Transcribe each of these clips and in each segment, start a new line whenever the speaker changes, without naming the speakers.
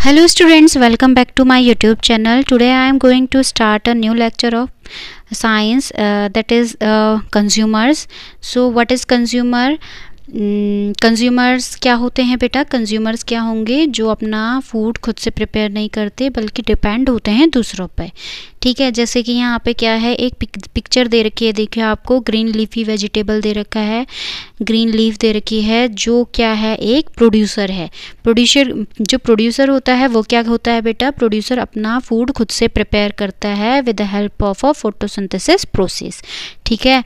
Hello students, welcome back to my YouTube channel. Today I am going to start a new lecture of science that is consumers. So what is consumer? Consumers क्या होते हैं बेटा? Consumers क्या होंगे? जो अपना food खुद से प्रिपेयर नहीं करते बल्कि डिपेंड होते हैं दूसरों पे। ठीक है, जैसे कि यहाँ पे क्या है, एक पिक्चर दे रखी है, देखिए आपको ग्रीन लीफी वेजिटेबल दे रखा है, ग्रीन लीफ दे रखी है, जो क्या है एक प्रोड्यूसर है। जो प्रोड्यूसर होता है वो क्या होता है बेटा? प्रोड्यूसर अपना फूड खुद से प्रिपेयर करता है with the help of a photosynthesis process. ठीक है,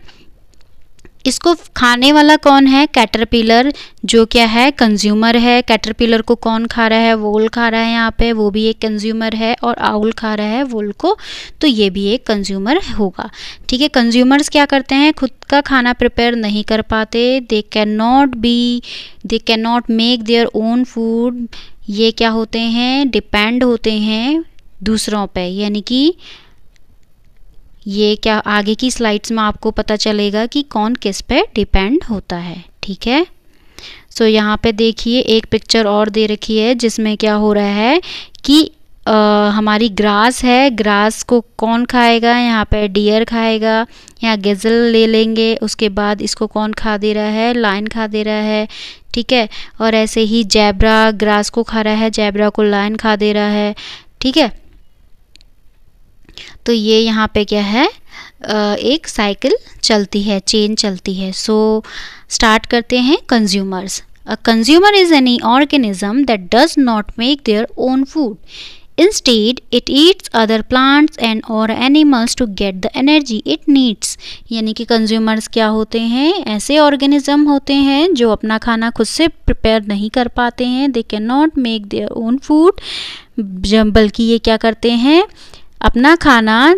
इसको खाने वाला कौन है? कैटरपिलर, जो क्या है कंज्यूमर है। कैटरपिलर को कौन खा रहा है? वोल खा रहा है यहाँ पे, वो भी एक कंज्यूमर है। और आउल खा रहा है वोल को, तो ये भी एक कंज्यूमर होगा। ठीक है, कंज्यूमर्स क्या करते हैं? खुद का खाना प्रिपेयर नहीं कर पाते। They can not make their own food. ये क्या होते हैं? डिपेंड होते हैं दूसरों पे, यानी कि ये क्या आगे की स्लाइड्स में आपको पता चलेगा कि कौन किस पे डिपेंड होता है। ठीक है, सो यहाँ पे देखिए एक पिक्चर और दे रखी है जिसमें क्या हो रहा है कि हमारी ग्रास है, ग्रास को कौन खाएगा? यहाँ पे डियर खाएगा। यहाँ गेजल ले लेंगे, उसके बाद इसको कौन खा दे रहा है? लायन खा दे रहा है। ठीक है, और ऐसे ही जैब्रा ग्रास को खा रहा है, जैब्रा को लायन खा दे रहा है। ठीक है, तो ये यहाँ पे क्या है, एक साइकिल चलती है, चेन चलती है। सो स्टार्ट करते हैं consumers. A consumer is any organism that does not make their own food. Instead, it eats other plants and or animals to get the energy it needs. यानी कि consumers क्या होते हैं? ऐसे ऑर्गेनिज्म होते हैं जो अपना खाना खुद से प्रिपेयर नहीं कर पाते हैं। They cannot make their own food, बल्कि ये क्या करते हैं? अपना खाना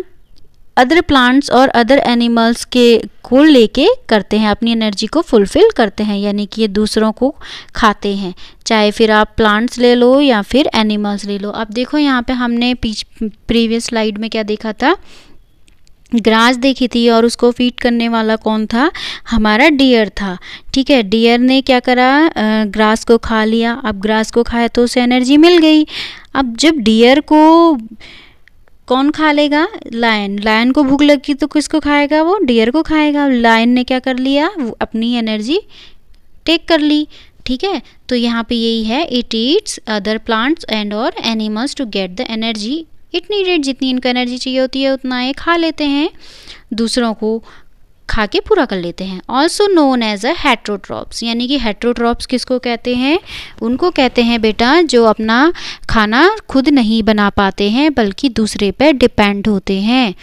अदर प्लांट्स और अदर एनिमल्स के को लेके करते हैं, अपनी एनर्जी को फुलफिल करते हैं, यानी कि ये दूसरों को खाते हैं। चाहे फिर आप प्लांट्स ले लो या फिर एनिमल्स ले लो। अब देखो यहाँ पे हमने प्रीवियस स्लाइड में क्या देखा था? ग्रास देखी थी, और उसको फीड करने वाला कौन था? हमारा डियर था। ठीक है, डियर ने क्या करा? ग्रास को खा लिया। अब ग्रास को खाया तो उसे एनर्जी मिल गई। अब जब डियर को कौन खा लेगा? लायन। लायन को भूख लगी तो किसको खाएगा? वो डियर को खाएगा। लायन ने क्या कर लिया? वो अपनी एनर्जी टेक कर ली। ठीक है, तो यहाँ पे यही है, it eats other plants and और animals to get the energy it needed. जितनी इनको एनर्जी चाहिए होती है उतना ये खा लेते हैं, दूसरों को खा के पूरा कर लेते हैं। Also known as a heterotrophs, यानी कि हेट्रोट्रॉप्स किसको कहते हैं? उनको कहते हैं बेटा जो अपना खाना खुद नहीं बना पाते हैं बल्कि दूसरे पे डिपेंड होते हैं।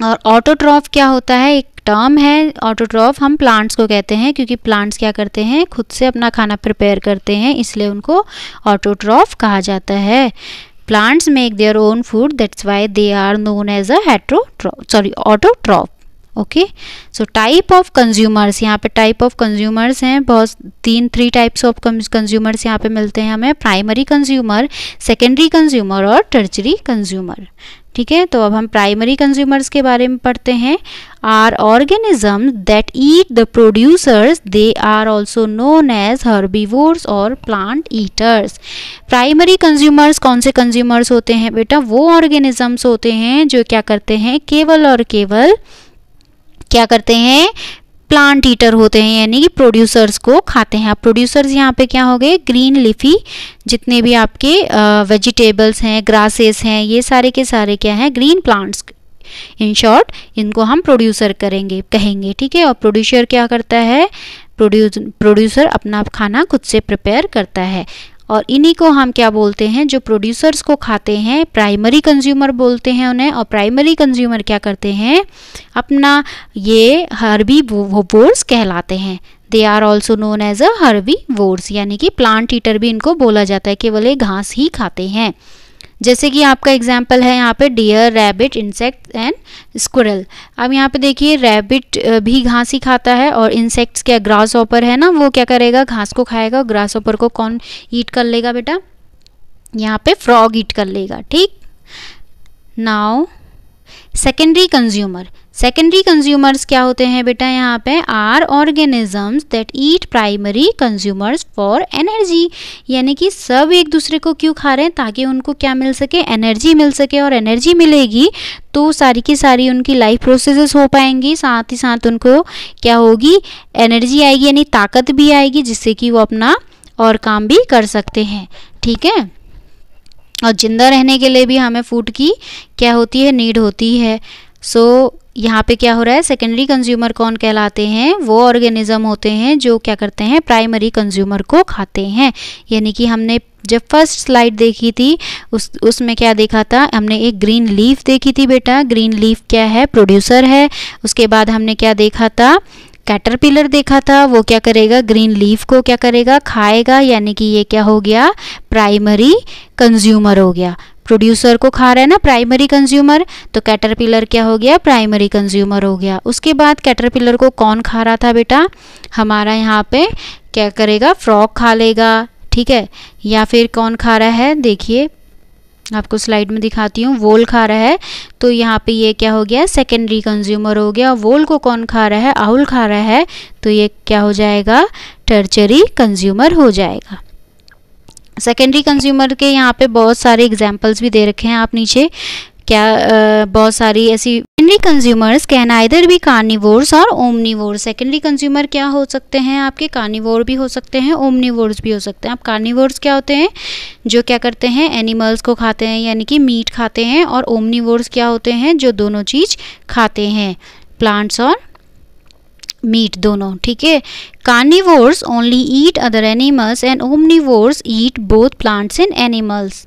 और ऑटोट्रॉफ क्या होता है? एक टर्म है। ऑटोट्रॉफ हम प्लांट्स को कहते हैं, क्योंकि प्लांट्स क्या करते हैं? खुद से अपना खाना प्रिपेयर करते हैं, इसलिए उनको ऑटोट्रॉफ कहा जाता है। Plants make their own food, that's why they are known as a autotroph. Okay, so type of consumers, यहाँ पे टाइप ऑफ कंज्यूमर्स हैं बहुत, थ्री टाइप्स ऑफ कंज्यूमर्स यहाँ पे मिलते हैं हमें। प्राइमरी कंज्यूमर, सेकेंडरी कंज्यूमर और टर्चरी कंज्यूमर। ठीक है, तो अब हम प्राइमरी कंज्यूमर्स के बारे में पढ़ते हैं। Are organism that eat the producers, they are also known as herbivores और प्लांट ईटर्स। प्राइमरी कंज्यूमर्स कौन से कंज्यूमर्स होते हैं बेटा? वो ऑर्गेनिजम्स होते हैं जो क्या करते हैं? केवल और केवल क्या करते हैं? प्लांट ईटर होते हैं, यानी कि प्रोड्यूसर्स को खाते हैं। अब प्रोड्यूसर्स यहाँ पे क्या हो गए? ग्रीन लीफी जितने भी आपके वेजिटेबल्स हैं, ग्रासेस हैं, ये सारे के सारे क्या हैं? Green plants. इन शॉर्ट इनको हम प्रोड्यूसर कहेंगे। ठीक है, और प्रोड्यूसर क्या करता है? प्रोड्यूसर अपना खाना खुद से प्रिपेयर करता है, और इन्हीं को हम क्या बोलते हैं? जो प्रोड्यूसर्स को खाते हैं प्राइमरी कंज्यूमर बोलते हैं उन्हें। और प्राइमरी कंज्यूमर क्या करते हैं? अपना ये हर्बीवोर्स कहलाते हैं। They are also known as a herbivores, यानी कि प्लांट ईटर भी इनको बोला जाता है, केवल ये घास ही खाते हैं। जैसे कि आपका एग्जाम्पल है यहाँ पे deer, rabbit, insect and squirrel. अब यहाँ पे देखिए रैबिट भी घास ही खाता है, और इंसेक्ट्स क्या? ग्रास ऑपर है ना, वो क्या करेगा? घास को खाएगा। ग्रास ऑपर को कौन ईट कर लेगा बेटा? यहाँ पे फ्रॉग ईट कर लेगा। ठीक, now secondary consumer. Secondary consumers क्या होते हैं बेटा यहाँ पे, are organisms that eat primary consumers for energy, यानी कि सब एक दूसरे को क्यों खा रहे हैं, ताकि उनको क्या मिल सके, एनर्जी मिल सके, और एनर्जी मिलेगी तो सारी की सारी उनकी लाइफ प्रोसेसेस हो पाएंगी, साथ ही साथ उनको क्या होगी, एनर्जी आएगी यानी ताकत भी आएगी, जिससे कि वो अपना और काम भी कर सकते हैं। ठीक है, और जिंदा रहने के लिए भी हमें फूड की क्या होती है, नीड होती है। सो यहाँ पे क्या हो रहा है, सेकेंडरी कंज्यूमर कौन कहलाते हैं, वो ऑर्गेनिज्म होते हैं जो क्या करते हैं, प्राइमरी कंज्यूमर को खाते हैं। यानी कि हमने जब फर्स्ट स्लाइड देखी थी उसमें क्या देखा था, हमने एक ग्रीन लीफ देखी थी बेटा, ग्रीन लीफ क्या है, प्रोड्यूसर है। उसके बाद हमने क्या देखा था, कैटरपिलर देखा था, वो क्या करेगा, ग्रीन लीफ को क्या करेगा, खाएगा, यानी कि ये क्या हो गया, प्राइमरी कंज्यूमर हो गया। प्रोड्यूसर को खा रहा है ना प्राइमरी कंज्यूमर, तो कैटरपिलर क्या हो गया, प्राइमरी कंज्यूमर हो गया। उसके बाद कैटरपिलर को कौन खा रहा था बेटा, हमारा यहाँ पे क्या करेगा, फ्रॉग खा लेगा। ठीक है, या फिर कौन खा रहा है, देखिए आपको स्लाइड में दिखाती हूँ, वोल खा रहा है, तो यहाँ पे ये क्या हो गया, सेकेंडरी कंज्यूमर हो गया। वोल को कौन खा रहा है, आउल खा रहा है, तो ये क्या हो जाएगा, टर्चरी कंज्यूमर हो जाएगा। सेकेंडरी कंज्यूमर के यहाँ पे बहुत सारे एग्जाम्पल्स भी दे रखे हैं आप नीचे, क्या बहुत सारी ऐसी। Secondary consumers can either be carnivores और ओमनिवोर्स। सेकेंडरी कंज्यूमर क्या हो सकते हैं आपके, कार्निवोर भी हो सकते हैं, ओमनिवोर्स भी हो सकते हैं। अब कार्निवोर्स क्या होते हैं, जो क्या करते हैं, एनिमल्स को खाते हैं यानी कि मीट खाते हैं, और ओमनिवोर्स क्या होते हैं, जो दोनों चीज़ खाते हैं, प्लांट्स और मीट दोनों। ठीक है, carnivores only eat other animals and omnivores eat both plants and animals,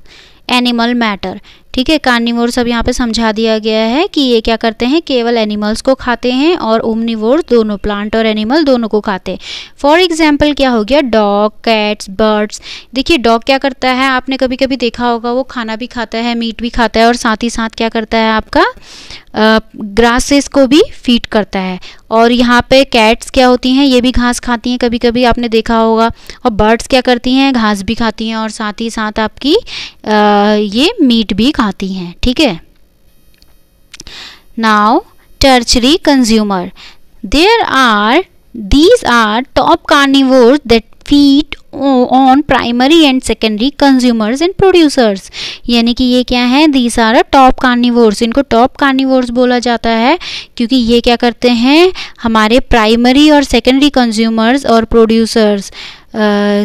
animal matter. ठीक है, कार्निवोर्स अब यहाँ पे समझा दिया गया है कि ये क्या करते हैं, केवल एनिमल्स को खाते हैं, और ओमनिवोर्स दोनों प्लांट और एनिमल दोनों को खाते हैं। फॉर एग्जाम्पल क्या हो गया, डॉग, कैट्स, बर्ड्स। देखिए डॉग क्या करता है, आपने कभी कभी देखा होगा, वो खाना भी खाता है, मीट भी खाता है, और साथ ही साथ क्या करता है आपका, ग्रासेस को भी फीड करता है। और यहाँ पे कैट्स क्या होती हैं, ये भी घास खाती हैं, कभी कभी आपने देखा होगा। और बर्ड्स क्या करती हैं, घास भी खाती हैं, और साथ ही साथ आपकी ये मीट भी खाती हैं। ठीक है, now tertiary consumer, these are top carnivores that feed on primary and secondary consumers and producers। यानी कि ये क्या है, these are top carnivores, इनको top carnivores बोला जाता है क्योंकि ये क्या करते हैं, हमारे प्राइमरी और सेकेंडरी कंज्यूमर्स और प्रोड्यूसर्स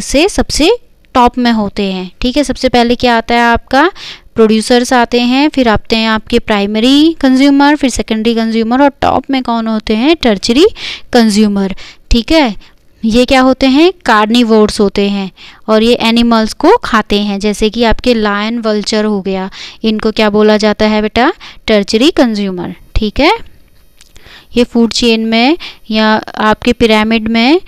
से सबसे टॉप में होते हैं। ठीक है, सबसे पहले क्या आता है आपका, प्रोड्यूसर्स आते हैं, फिर आते हैं आपके प्राइमरी कंज्यूमर, फिर सेकेंडरी कंज्यूमर, और टॉप में कौन होते हैं, टर्चरी कंज्यूमर। ठीक है, ये क्या होते हैं, कार्निवोर्स होते हैं, और ये एनिमल्स को खाते हैं, जैसे कि आपके लायन, वल्चर हो गया, इनको क्या बोला जाता है बेटा, टर्चरी कंज्यूमर। ठीक है, ये फूड चेन में या आपके पिरामिड में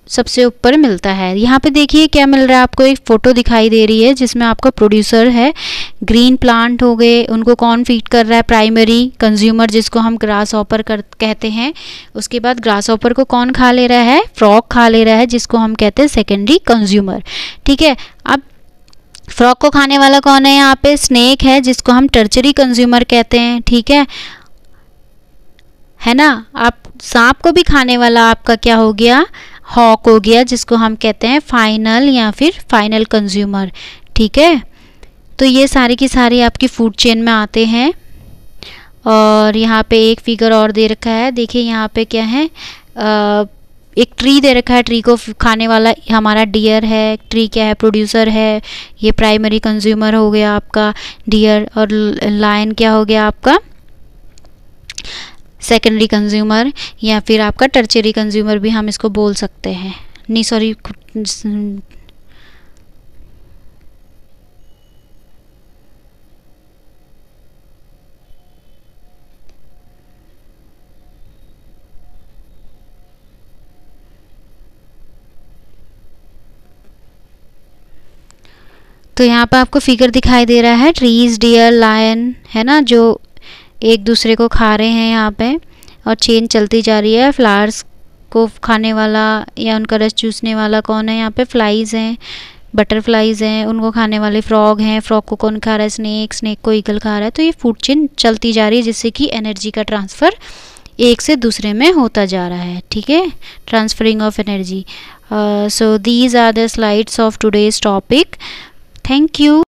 सबसे ऊपर मिलता है। यहाँ पे देखिए क्या मिल रहा है आपको, एक फ़ोटो दिखाई दे रही है जिसमें आपका प्रोड्यूसर है, ग्रीन प्लांट हो गए, उनको कौन फीड कर रहा है, प्राइमरी कंज्यूमर जिसको हम ग्रास हॉपर कहते हैं। उसके बाद ग्रास हॉपर को कौन खा ले रहा है, फ्रॉग खा ले रहा है, जिसको हम कहते हैं सेकेंडरी कंज्यूमर। ठीक है, अब फ्रॉग को खाने वाला कौन है, यहाँ पे स्नेक है, जिसको हम टर्चरी कंज्यूमर कहते हैं। ठीक है ना। आप सांप को भी खाने वाला आपका क्या हो गया, हॉक हो गया, जिसको हम कहते हैं फाइनल या फिर फाइनल कंज्यूमर। ठीक है, तो ये सारी की सारी आपकी फूड चेन में आते हैं। और यहाँ पे एक फिगर और दे रखा है, देखिए यहाँ पे क्या है, एक ट्री दे रखा है, ट्री को खाने वाला हमारा डियर है। ट्री क्या है, प्रोड्यूसर है, ये प्राइमरी कंज्यूमर हो गया आपका डियर, और लायन क्या हो गया आपका सेकेंडरी कंज्यूमर, या फिर आपका टर्चरी कंज्यूमर भी हम इसको बोल सकते हैं। नहीं सॉरी, तो यहाँ पे आपको फिगर दिखाई दे रहा है, ट्रीज, डियर, लायन, है ना, जो एक दूसरे को खा रहे हैं यहाँ पे, और चेन चलती जा रही है। फ्लावर्स को खाने वाला या उनका रस चूसने वाला कौन है, यहाँ पे फ्लाइज हैं, बटरफ्लाइज हैं, उनको खाने वाले फ्रॉग हैं। फ्रॉग को कौन खा रहा है, स्नेक, स्नेक को ईगल खा रहा है। तो ये फूड चेन चलती जा रही है, जिससे कि एनर्जी का ट्रांसफ़र एक से दूसरे में होता जा रहा है, ठीक है, transferring of energy. So these are the slides of today's topic. Thank you.